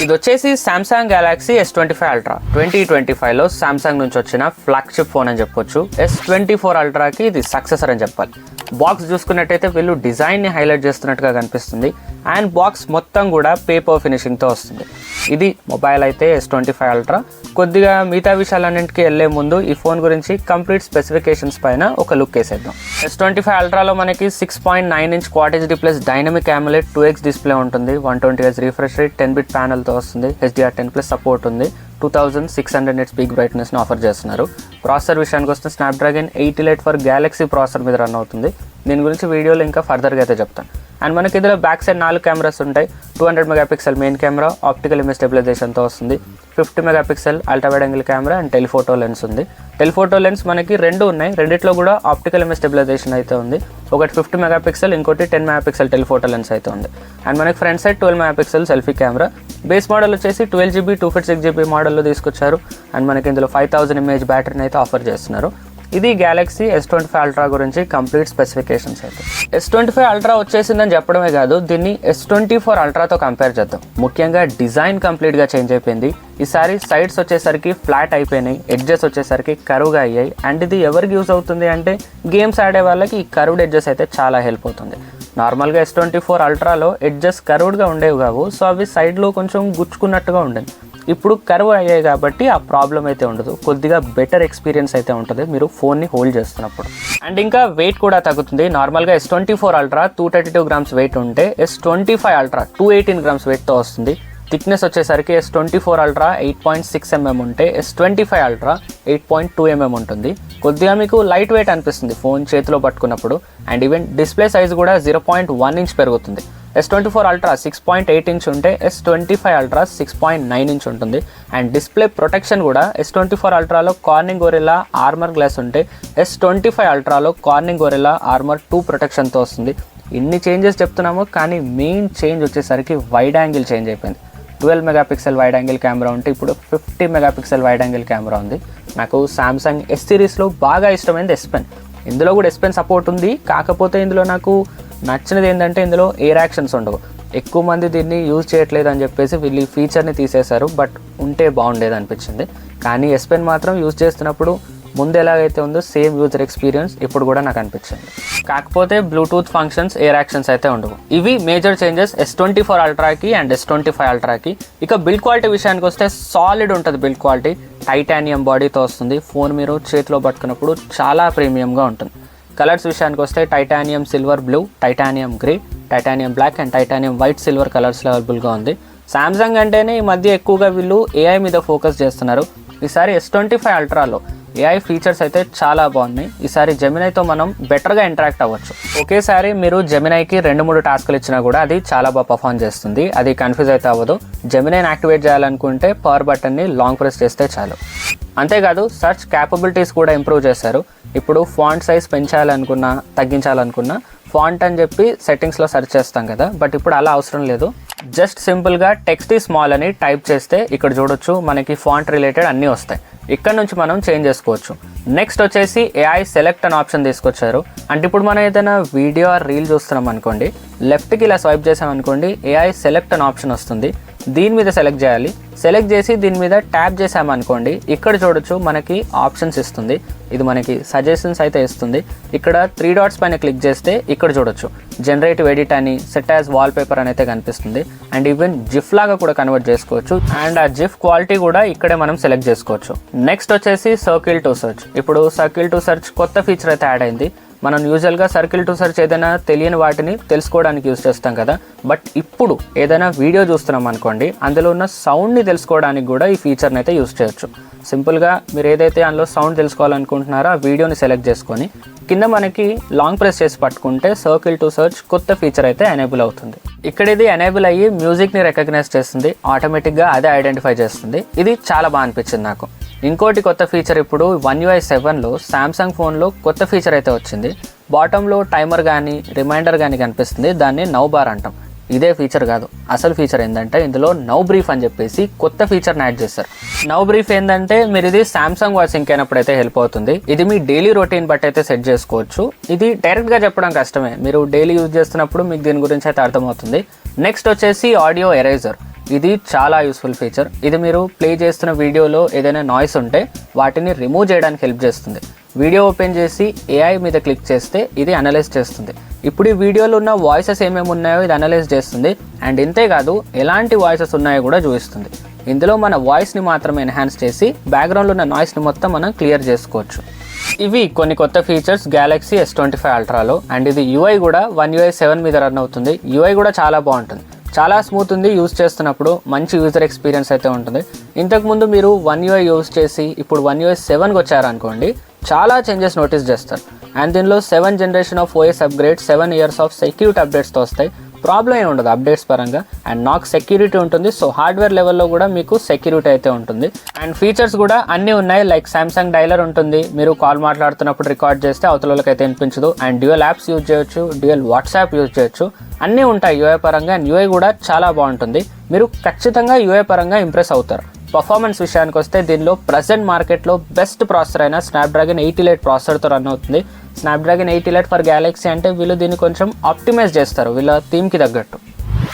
ఇది వచ్చేసి Samsung Galaxy S25 Ultra 2025లో సామ్సంగ్ నుంచి వచ్చిన ఫ్లాగ్షిప్ ఫోన్ అని చెప్పొచ్చు. S24 అల్ట్రాకి ఇది సక్సెసర్ అని చెప్పాలి. బాక్స్ చూసుకున్నట్టయితే వీళ్ళు డిజైన్ని హైలైట్ చేస్తున్నట్టుగా కనిపిస్తుంది. అండ్ బాక్స్ మొత్తం కూడా పేపర్ ఫినిషింగ్తో వస్తుంది. ఇది మొబైల్ అయితే S25 అల్ట్రా. కొద్దిగా మిగతా విషయాలన్నింటికి వెళ్ళే ముందు ఈ ఫోన్ గురించి కంప్లీట్ స్పెసిఫికేషన్స్ పైన ఒక లుక్ వేసేద్దాం. S25 అల్ట్రాలో మనకి 6.9 inch quad HD plus dynamic AMOLED 2x display ఉంటుంది. 120Hz రిఫ్రెష్ రేట్, 10-bit ప్యానల్తో వస్తుంది. HDR10+ సపోర్ట్ ఉంది. 2600 nits పీక్ బ్రైట్నెస్ని ఆఫర్ చేస్తున్నారు. ప్రాసెసర్ విషయానికి వస్తే స్నాప్డ్రాగన్ 888 ఫర్ గ్యాలక్సీ ప్రాసెసర్ మీద రన్ అవుతుంది. దీని గురించి వీడియోలో ఇంకా ఫర్దర్గా అయితే చెప్తాను. అండ్ మనకి ఇందులో బ్యాక్ సైడ్ 4 కెమెరాస్ ఉంటాయి. 200 megapixel main camera, optical image స్టెబిలైజేషన్తో వస్తుంది. 50 megapixel ultra wide angle camera and telephoto lens ఉంది. టెలిఫోటో లెన్స్ మనకి 2 ఉన్నాయి. రెండిట్లో కూడా ఆప్టికల్ ఇమేజ్ స్టెబిలైజేషన్ అయితే ఉంది. ఒకటి 50 మెగాపిక్సెల్, ఇంకోటి 10 మెగాపిక్సెల్ టెలిఫోటో లెన్స్ అయితే ఉంది. అండ్ మనకి front side 12 megapixel selfie camera. Base model వచ్చేసి 12GB 256GB మోడల్లో తీసుకొచ్చారు. అండ్ మనకి ఇందులో 5000 mAh బ్యాటరీని అయితే ఆఫర్ చేస్తున్నారు. ఇది గెలాక్సీ S25 అల్ట్రా గురించి కంప్లీట్ స్పెసిఫికేషన్స్ అయితే. S25 అల్ట్రా వచ్చేసిందని చెప్పడమే కాదు, దీన్ని S24 అల్ట్రాతో కంపేర్ చేద్దాం. ముఖ్యంగా డిజైన్ కంప్లీట్గా చేంజ్ అయిపోయింది. ఈసారి సైడ్స్ వచ్చేసరికి ఫ్లాట్ అయిపోయినాయి, ఎడ్జెస్ వచ్చేసరికి కరువుగా అయ్యాయి. అండ్ ఇది ఎవరికి యూజ్ అవుతుంది అంటే గేమ్స్ ఆడే వాళ్ళకి ఈ కరువుడ్ ఎడ్జెస్ అయితే చాలా హెల్ప్ అవుతుంది. నార్మల్గా S24 అల్ట్రాలో ఎడ్జెస్ కరువుడ్గా ఉండేవి కావు, సో అవి సైడ్లో కొంచెం గుచ్చుకున్నట్టుగా ఉండేది. ఇప్పుడు కర్వ్ అయ్యాయి కాబట్టి ఆ ప్రాబ్లం అయితే ఉండదు. కొద్దిగా బెటర్ ఎక్స్పీరియన్స్ అయితే ఉంటుంది మీరు ఫోన్ని హోల్డ్ చేస్తున్నప్పుడు. అండ్ ఇంకా వెయిట్ కూడా తగ్గుతుంది. నార్మల్గా S24 అల్ట్రా 232 grams వెయిట్ ఉంటే S25 అల్ట్రా 218 grams వెయిట్తో వస్తుంది. థిక్నెస్ వచ్చేసరికి S24 అల్ట్రా 8.6 mm ఉంటే S25 అల్ట్రా 8.2 mm ఉంటుంది. కొద్దిగా మీకు లైట్ వెయిట్ అనిపిస్తుంది ఫోన్ చేతిలో పట్టుకున్నప్పుడు. అండ్ ఈవెన్ డిస్ప్లే సైజ్ కూడా 0.1 inch పెరుగుతుంది. S24 అల్ట్రా 6.8 inch ఉంటే S25 అల్ట్రా 6.9 inch ఉంటుంది. అండ్ డిస్ప్లే ప్రొటెక్షన్ కూడా S24 అల్ట్రాలో కార్నింగ్ గొరిల్లా ఆర్మర్ గ్లాస్ ఉంటే S25 అల్ట్రాలో కార్నింగ్ గొరిల్లా ఆర్మర్ 2 ప్రొటెక్షన్తో వస్తుంది. ఇన్ని చేంజెస్ చెప్తున్నాము, కానీ మెయిన్ చేంజ్ వచ్చేసరికి వైడ్ యాంగిల్ చేంజ్ అయిపోయింది. 12 మెగాపిక్సెల్ వైడ్ యాంగిల్ కెమెరా ఉంటే ఇప్పుడు 50 మెగాపిక్సెల్ వైడ్ యాంగిల్ కెమెరా ఉంది. నాకు సామ్సంగ్ S సిరీస్లో బాగా ఇష్టమైంది S Pen. ఇందులో కూడా S Pen సపోర్ట్ ఉంది. కాకపోతే ఇందులో నాకు నచ్చినది ఏంటంటే ఇందులో ఎయిర్ యాక్షన్స్ ఉండవు. ఎక్కువ మంది దీన్ని యూజ్ చేయట్లేదు అని చెప్పేసి వీళ్ళు ఈ ఫీచర్ని తీసేశారు. బట్ ఉంటే బాగుండేది అనిపించింది. కానీ S Pen మాత్రం యూజ్ చేస్తున్నప్పుడు ముందు ఎలాగైతే ఉందో సేమ్ యూజర్ ఎక్స్పీరియన్స్ ఇప్పుడు కూడా నాకు అనిపించింది. కాకపోతే బ్లూటూత్ ఫంక్షన్స్, ఎయిర్ యాక్షన్స్ అయితే ఉండవు. ఇవి మేజర్ చేంజెస్ S24 అల్ట్రాకి అండ్ S25 అల్ట్రాకి. ఇక బిల్డ్ క్వాలిటీ విషయానికి వస్తే సాలిడ్ ఉంటుంది. బిల్డ్ క్వాలిటీ టైటానియం బాడీతో వస్తుంది. ఫోన్ మీరు చేతిలో పట్టుకున్నప్పుడు చాలా ప్రీమియంగా ఉంటుంది. కలర్స్ విషయానికి వస్తే titanium silver blue, titanium grey, titanium black and titanium white silver కలర్స్లో అవైలబుల్గా ఉంది. సామ్సంగ్ అంటేనే ఈ మధ్య ఎక్కువగా వీళ్ళు AI మీద ఫోకస్ చేస్తున్నారు. ఈసారి S25 అల్ట్రాలో AI ఫీచర్స్ అయితే చాలా బాగున్నాయి. ఈసారి జెమినైతో మనం బెటర్గా ఇంటరాక్ట్ అవ్వచ్చు. ఒకేసారి మీరు జెమినైకి 2-3 టాస్క్లు ఇచ్చినా కూడా అది చాలా బాగా పర్ఫామ్ చేస్తుంది. అది కన్ఫ్యూజ్ అయితే అవ్వదు. జెమినైని యాక్టివేట్ చేయాలనుకుంటే పవర్ బటన్ని లాంగ్ ప్రెస్ చేస్తే చాలు. అంతేకాదు సెర్చ్ క్యాపబిలిటీస్ కూడా ఇంప్రూవ్ చేశారు. ఇప్పుడు ఫాంట్ సైజ్ పెంచాలనుకున్నా, తగ్గించాలనుకున్నా ఫాంట్ అని చెప్పి సెట్టింగ్స్లో సెర్చ్ చేస్తాం కదా, బట్ ఇప్పుడు అలా అవసరం లేదు. జస్ట్ సింపుల్గా టెక్స్ట్ ఈజ్ స్మాల్ అని టైప్ చేస్తే ఇక్కడ చూడొచ్చు మనకి ఫాంట్ రిలేటెడ్ అన్నీ వస్తాయి. ఇక్కడ నుంచి మనం చేంజ్ చేసుకోవచ్చు. నెక్స్ట్ వచ్చేసి AI సెలెక్ట్ అనే ఆప్షన్ తీసుకొచ్చారు. అంటే ఇప్పుడు మనం ఏదైనా వీడియో ఆర్ రీల్ చూస్తున్నాం అనుకోండి, లెఫ్ట్కి ఇలా స్వైప్ చేసామనుకోండి AI సెలెక్ట్ అనే ఆప్షన్ వస్తుంది. దీని మీద సెలెక్ట్ చేయాలి. సెలెక్ట్ చేసి దీని మీద ట్యాప్ చేసామనుకోండి, ఇక్కడ చూడొచ్చు మనకి ఆప్షన్స్ ఇస్తుంది. ఇది మనకి సజెషన్స్ అయితే ఇస్తుంది. ఇక్కడ 3 dots పైన క్లిక్ చేస్తే ఇక్కడ చూడొచ్చు జనరేటివ్ ఎడిట్ అని, సెట్ యాజ్ వాల్ పేపర్ అని అయితే కనిపిస్తుంది. అండ్ ఈవెన్ జిఫ్ లాగా కూడా కన్వర్ట్ చేసుకోవచ్చు. అండ్ ఆ జిఫ్ క్వాలిటీ కూడా ఇక్కడే మనం సెలెక్ట్ చేసుకోవచ్చు. నెక్స్ట్ వచ్చేసి సర్కిల్ టు సెర్చ్. ఇప్పుడు సర్కిల్ టు సెర్చ్ కొత్త ఫీచర్ అయితే యాడ్ అయింది. మనం యూజువల్గా సర్కిల్ టు సెర్చ్ ఏదైనా తెలియని వాటిని తెలుసుకోవడానికి యూజ్ చేస్తాం కదా, బట్ ఇప్పుడు ఏదైనా వీడియో చూస్తున్నాం అనుకోండి, అందులో ఉన్న సౌండ్ని తెలుసుకోవడానికి కూడా ఈ ఫీచర్ని అయితే యూజ్ చేయొచ్చు. సింపుల్గా మీరు ఏదైతే అందులో సౌండ్ తెలుసుకోవాలనుకుంటున్నారో ఆ వీడియోని సెలెక్ట్ చేసుకొని కింద మనకి లాంగ్ ప్రెస్ చేసి పట్టుకుంటే సర్కిల్ టు సెర్చ్ కొత్త ఫీచర్ అయితే ఎనేబుల్ అవుతుంది. ఇక్కడ ఇది ఎనేబుల్ అయ్యి మ్యూజిక్ని రికగ్నైజ్ చేస్తుంది. ఆటోమేటిక్గా అదే ఐడెంటిఫై చేస్తుంది. ఇది చాలా బాగా అనిపించింది నాకు. ఇంకోటి కొత్త ఫీచర్ ఇప్పుడు One UI 7లో సామ్సంగ్ ఫోన్లో కొత్త ఫీచర్ అయితే వచ్చింది. బాటంలో టైమర్ కానీ రిమైండర్ కానీ కనిపిస్తుంది. దాన్ని నౌ బార్ అంటాం. ఇదే ఫీచర్ కాదు, అసలు ఫీచర్ ఏంటంటే ఇందులో నౌ బ్రీఫ్ అని చెప్పేసి కొత్త ఫీచర్ని యాడ్ చేస్తారు. నౌ బ్రీఫ్ ఏంటంటే మీరు ఇది సామ్సంగ్ వాచ్ సింక్ అయినప్పుడు అయితే హెల్ప్ అవుతుంది. ఇది మీ డైలీ రొటీన్ బట్టి అయితే సెట్ చేసుకోవచ్చు. ఇది డైరెక్ట్గా చెప్పడం కష్టమే, మీరు డైలీ యూజ్ చేస్తున్నప్పుడు మీకు దీని గురించి అయితే అర్థమవుతుంది. నెక్స్ట్ వచ్చేసి ఆడియో ఎరేజర్. ఇది చాలా యూస్ఫుల్ ఫీచర్. ఇది మీరు ప్లే చేస్తున్న వీడియోలో ఏదైనా నాయిస్ ఉంటే వాటిని రిమూవ్ చేయడానికి హెల్ప్ చేస్తుంది. వీడియో ఓపెన్ చేసి ఏఐ మీద క్లిక్ చేస్తే ఇది అనలైజ్ చేస్తుంది. ఇప్పుడు ఈ వీడియోలో ఉన్న వాయిసెస్ ఏమేమి ఉన్నాయో ఇది అనలైజ్ చేస్తుంది. అండ్ ఇంతేకాదు ఎలాంటి వాయిసెస్ ఉన్నాయో కూడా చూపిస్తుంది. ఇందులో మన వాయిస్ని మాత్రమే ఎన్హాన్స్ చేసి బ్యాక్గ్రౌండ్లో ఉన్న నాయిస్ని మొత్తం మనం క్లియర్ చేసుకోవచ్చు. ఇవి కొన్ని కొత్త ఫీచర్స్ Galaxy S25 Ultraలో. అండ్ ఇది UI కూడా One UI 7 మీద రన్ అవుతుంది. UI కూడా చాలా బాగుంటుంది, చాలా స్మూత్ ఉంది. యూజ్ చేస్తున్నప్పుడు మంచి యూజర్ ఎక్స్పీరియన్స్ అయితే ఉంటుంది. ఇంతకుముందు మీరు One UI యూజ్ చేసి ఇప్పుడు One UI 7కి వచ్చారనుకోండి, చాలా చేంజెస్ నోటీస్ చేస్తారు. అండ్ దీనిలో 7th generation of OS upgrade, 7 years of security అప్డేట్స్తో వస్తాయి. ప్రాబ్లం ఏమి ఉండదు అప్డేట్స్ పరంగా. అండ్ నాక్ సెక్యూరిటీ ఉంటుంది, సో హార్డ్వేర్ లెవెల్లో కూడా మీకు సెక్యూరిటీ అయితే ఉంటుంది. అండ్ ఫీచర్స్ కూడా అన్నీ ఉన్నాయి. లైక్ సామ్సంగ్ డైలర్ ఉంటుంది, మీరు కాల్ మాట్లాడుతున్నప్పుడు రికార్డ్ చేస్తే అవతలకి అయితే వినిపించదు. అండ్ డ్యూయల్ యాప్స్ యూజ్ చేయొచ్చు, డ్యూయల్ వాట్సాప్ యూజ్ చేయొచ్చు, అన్నీ ఉంటాయి UI పరంగా. అండ్ UI కూడా చాలా బాగుంటుంది, మీరు ఖచ్చితంగా UI పరంగా ఇంప్రెస్ అవుతారు. పర్ఫార్మెన్స్ విషయానికి వస్తే దీనిలో ప్రజెంట్ మార్కెట్లో బెస్ట్ ప్రాసెసర్ అయిన స్నాప్డ్రాగన్ 808 ప్రాసెసర్తో రన్ అవుతుంది. స్నాప్డ్రాగన్ 808 ఫర్ Galaxy అంటే వీళ్ళు దీన్ని కొంచెం ఆప్టిమైజ్ చేస్తారు వీళ్ళ థీమ్కి తగ్గట్టు.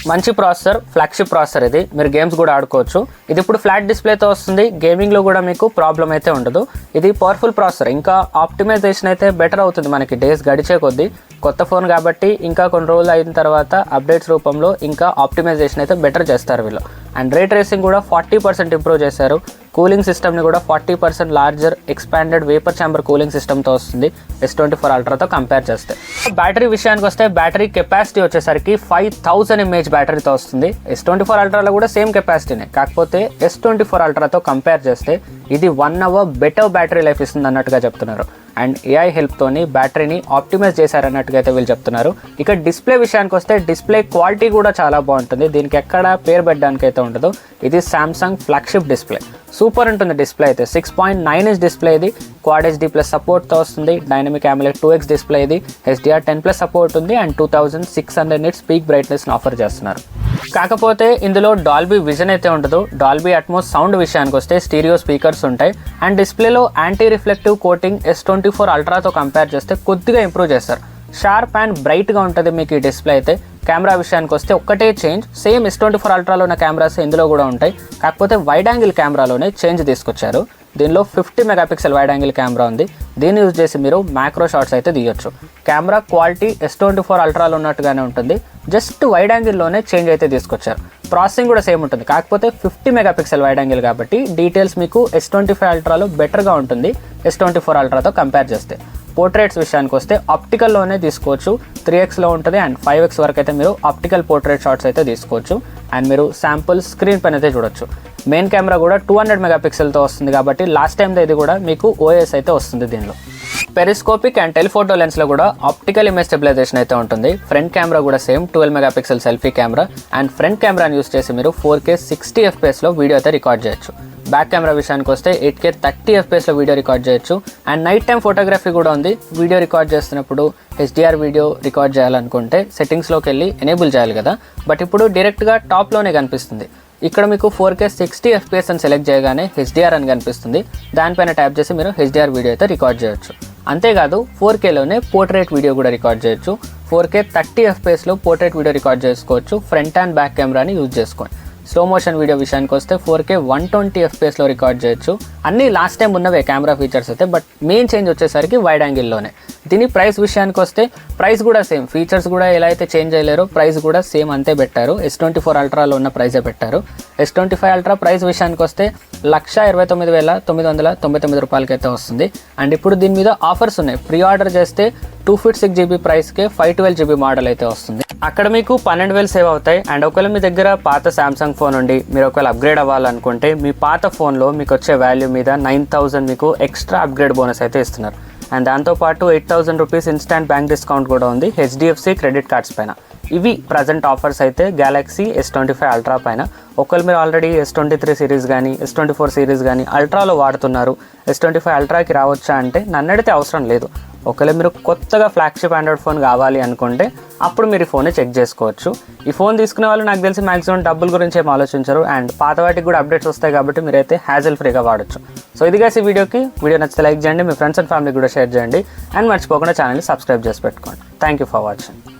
మంచి ప్రాసెసర్, ఫ్లాగ్షిప్ ప్రాసెసర్ ఇది. మీరు గేమ్స్ కూడా ఆడుకోవచ్చు. ఇది ఇప్పుడు ఫ్లాట్ డిస్ప్లేతో వస్తుంది, గేమింగ్లో కూడా మీకు ప్రాబ్లం అయితే ఉండదు. ఇది పవర్ఫుల్ ప్రాసెసర్, ఇంకా ఆప్టిమైజేషన్ అయితే బెటర్ అవుతుంది మనకి డేస్ గడిచే కొద్దీ. కొత్త ఫోన్ కాబట్టి ఇంకా కొన్ని రోజులు అయిన తర్వాత అప్డేట్స్ రూపంలో ఇంకా ఆప్టిమైజేషన్ అయితే బెటర్ చేస్తారు వీళ్ళు. అండ్ రే ట్రేసింగ్ కూడా 40% ఇంప్రూవ్ చేశారు. కూలింగ్ సిస్టమ్ని కూడా 40% larger expanded vapour chamber cooling సిస్టమ్తో వస్తుంది S24 Ultraతో కంపేర్ చేస్తే. బ్యాటరీ విషయానికి వస్తే బ్యాటరీ కెపాసిటీ వచ్చేసరికి 5000 mAh బ్యాటరీతో వస్తుంది. S24 Ultraలో కూడా సేమ్ కెపాసిటీనే, కాకపోతే S24 Ultraతో కంపేర్ చేస్తే ఇది 1 hour బెటర్ బ్యాటరీ లైఫ్ ఇస్తుంది అన్నట్టుగా చెప్తున్నారు. అండ్ AI హెల్ప్తోని బ్యాటరీని ఆప్టిమైజ్ చేశారన్నట్టుగా అయితే వీళ్ళు చెప్తున్నారు. ఇక డిస్ప్లే విషయానికి వస్తే డిస్ప్లే క్వాలిటీ కూడా చాలా బాగుంటుంది, దీనికి ఎక్కడ పేరు పెట్టడానికి అయితే ఉండదు. ఇది సామ్సంగ్ ఫ్లాగ్షిప్ డిస్ప్లే, సూపర్ ఉంటుంది డిస్ప్లే అయితే. 6.9 inch డిస్ప్లే ఇది, క్వాడ్ HD+ సపోర్ట్తో వస్తుంది. డైనమిక్ AMOLED 2X డిస్ప్లే ఇది, HDR10+ సపోర్ట్ ఉంది. అండ్ 2600 nits పీక్ బ్రైట్నెస్ని ఆఫర్ చేస్తున్నారు. కాకపోతే ఇందులో డాల్బీ విజన్ అయితే ఉండదు. డాల్బీ అట్మోస్ సౌండ్ విషయానికి వస్తే స్టీరియో స్పీకర్స్ ఉంటాయి. అండ్ డిస్ప్లేలో యాంటీ రిఫ్లెక్టివ్ కోటింగ్ S24 Ultraతో కంపేర్ చేస్తే కొద్దిగా ఇంప్రూవ్ చేస్తారు. షార్ప్ అండ్ బ్రైట్గా ఉంటుంది మీకు ఈ డిస్ప్లే అయితే. కెమెరా విషయానికి వస్తే ఒక్కటే చేంజ్, సేమ్ S24 Ultraలో ఉన్న కెమెరాస్ ఇందులో కూడా ఉంటాయి, కాకపోతే వైడ్ యాంగిల్ కెమెరాలోనే చేంజ్ తీసుకొచ్చారు. దీనిలో 50 మెగాపిక్సెల్ వైడ్ యాంగిల్ కెమెరా ఉంది. దీన్ని యూజ్ చేసి మీరు మ్యాక్రో షాట్స్ అయితే తీయొచ్చు. కెమెరా క్వాలిటీ S24 Ultraలో ఉన్నట్టుగానే ఉంటుంది, జస్ట్ వైడ్ యాంగిల్లోనే చేంజ్ అయితే తీసుకొచ్చారు. ప్రాసెసింగ్ కూడా సేమ్ ఉంటుంది, కాకపోతే 50 మెగాపిక్సెల్ వైడ్ యాంగిల్ కాబట్టి డీటెయిల్స్ మీకు S25 Ultraలో బెటర్గా ఉంటుంది S24 Ultraతో కంపేర్ చేస్తే. పోర్ట్రేట్స్ విషయానికి వస్తే ఆప్టికల్లోనే తీసుకోవచ్చు, 3x ఉంటుంది. అండ్ 5x వరకు అయితే మీరు ఆప్టికల్ పోర్ట్రేట్ షాట్స్ అయితే తీసుకోవచ్చు. అండ్ మీరు శాంపుల్ స్క్రీన్ పైన అయితే చూడొచ్చు. మెయిన్ కెమెరా కూడా 200 మెగాపిక్సెల్తో వస్తుంది కాబట్టి లాస్ట్ టైం ఇది కూడా మీకు OIS అయితే వస్తుంది దీనిలో. పెరిస్కోపిక్ అండ్ టెలిఫోటో లెన్స్లో కూడా ఆప్టికల్ ఇమేజ్ స్టెబిలైజేషన్ అయితే ఉంటుంది. ఫ్రంట్ కెమెరా కూడా same 12 megapixel selfie camera. And front కెమెరాని యూస్ చేసి మీరు 4K 60 FPSలో వీడియో అయితే రికార్డ్ చేయొచ్చు. బ్యాక్ కెమెరా విషయానికి వస్తే 8K 30 FPSలో వీడియో రికార్డ్ చేయొచ్చు. అండ్ నైట్ టైం ఫోటోగ్రఫీ కూడా ఉంది. వీడియో రికార్డ్ చేస్తున్నప్పుడు HDR వీడియో రికార్డ్ చేయాలనుకుంటే సెట్టింగ్స్లోకి వెళ్ళి ఎనేబుల్ చేయాలి కదా, బట్ ఇప్పుడు డైరెక్ట్గా టాప్లోనే కనిపిస్తుంది. ఇక్కడ మీకు 4K 60 FPS అని సెలెక్ట్ చేయగానే HDR అని కనిపిస్తుంది. దానిపైన ట్యాప్ చేసి మీరు HDR వీడియో అయితే రికార్డ్ చేయొచ్చు. అంతేకాదు 4Kలోనే పోర్ట్రేట్ వీడియో కూడా రికార్డ్ చేయొచ్చు. 4K 30 FPSలో పోర్ట్రేట్ వీడియో రికార్డ్ చేసుకోవచ్చు. ఫ్రంట్ అండ్ బ్యాక్ కెమెరాని యూజ్ చేసుకోండి. స్లో మోషన్ వీడియో విషయానికి వస్తే 4K 120 FPSలో రికార్డ్ చేయొచ్చు. అన్నీ లాస్ట్ టైం ఉన్నవే కెమెరా ఫీచర్స్ అయితే, బట్ మెయిన్ చేంజ్ వచ్చేసరికి వైడ్ యాంగిల్లోనే. దీని ప్రైస్ విషయానికి వస్తే ప్రైస్ కూడా సేమ్, ఫీచర్స్ కూడా ఎలా అయితే చేంజ్ అయ్యారో ప్రైస్ కూడా సేమ్ అంతే పెట్టారు. S24 Ultraలో ఉన్న ప్రైజే పెట్టారు. S25 Ultra ప్రైస్ విషయానికి వస్తే 1,29,999 రూపాయలకి అయితే వస్తుంది. అండ్ ఇప్పుడు దీని మీద ఆఫర్స్ ఉన్నాయి. ప్రీ ఆర్డర్ చేస్తే 256 GB ప్రైస్కే 512 GB మోడల్ అయితే వస్తుంది. అక్కడ మీకు 12,000 సేవ్ అవుతాయి. అండ్ ఒకవేళ మీ దగ్గర పాత సామ్సంగ్ ఫోన్ ఉండి మీరు ఒకవేళ అప్గ్రేడ్ అవ్వాలనుకుంటే మీ పాత ఫోన్లో మీకు వచ్చే వాల్యూ మీద 9,000 మీకు ఎక్స్ట్రా అప్గ్రేడ్ బోనస్ అయితే ఇస్తున్నారు. అండ్ దాంతోపాటు 8,000 రూపీస్ ఇన్స్టాంట్ బ్యాంక్ డిస్కౌంట్ కూడా ఉంది HDFC క్రెడిట్ కార్డ్స్ పైన. ఇవి ప్రజెంట్ ఆఫర్స్ అయితే Galaxy S25 Ultra పైన. ఒకవేళ మీరు ఆల్రెడీ S23 సిరీస్ కానీ S24 సిరీస్ కానీ అల్ట్రాలో వాడుతున్నారు, S25 Ultraకి రావచ్చా అంటే నన్ను అడిగితే అవసరం లేదు. ఒకవేళ మీరు కొత్తగా ఫ్లాగ్షిప్ ఆండ్రాయిడ్ ఫోన్ కావాలి అనుకుంటే అప్పుడు మీరు ఈ ఫోన్ని చెక్ చేసుకోవచ్చు. ఈ ఫోన్ తీసుకునే వాళ్ళు నాకు తెలిసి మాక్సిమం డబ్బుల గురించి ఏం ఆలోచించరు, అండ్ పాత వాటికి కూడా అప్డేట్స్ వస్తాయి కాబట్టి మీరైతే హ్యాజల్ ఫ్రీగా వాడచ్చు. సో ఇది guys ఈ వీడియో నచ్చితే లైక్ చేయండి, మీ ఫ్రెండ్స్ అండ్ ఫ్యామిలీ కూడా షేర్ చేయండి, అండ్ మర్చిపోకుండా ఛానల్ని సబ్స్క్రైబ్ చేసి పెట్టుకోండి. Thank you for watching.